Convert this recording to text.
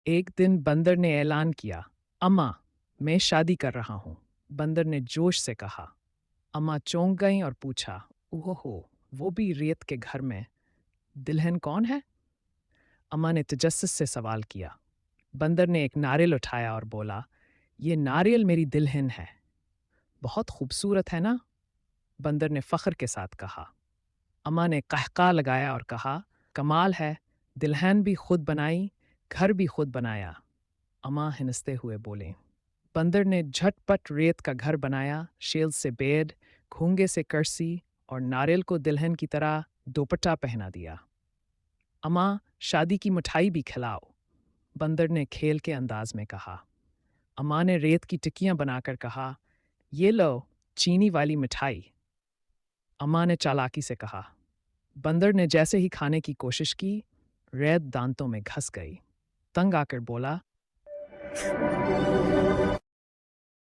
एक दिन बंदर ने ऐलान किया, अम्मा, मैं शादी कर रहा हूँ। बंदर ने जोश से कहा। अम्मा चौंक गईं और पूछा, ओहो, वो भी रेत के घर में। दुल्हन कौन है? अम्मा ने तजस्सुस से सवाल किया। बंदर ने एक नारियल उठाया और बोला, ये नारियल मेरी दुल्हन है। बहुत खूबसूरत है ना? बंदर ने फख्र के साथ कहा। अम्मा ने कहका लगाया और कहा, कमाल है, दुल्हन भी खुद बनाई, घर भी खुद बनाया। अम्मा हिंसते हुए बोले। बंदर ने झटपट रेत का घर बनाया, शील से बेड, घोंगे से कुर्सी और नारियल को दुल्हन की तरह दोपट्टा पहना दिया। अम्मा, शादी की मिठाई भी खिलाओ, बंदर ने खेल के अंदाज में कहा। अम्मा ने रेत की टिक्कियां बनाकर कहा, ये लो चीनी वाली मिठाई। अम्मा ने चालाकी से कहा। बंदर ने जैसे ही खाने की कोशिश की, रेत दांतों में घस गई। तंग आकर बोला,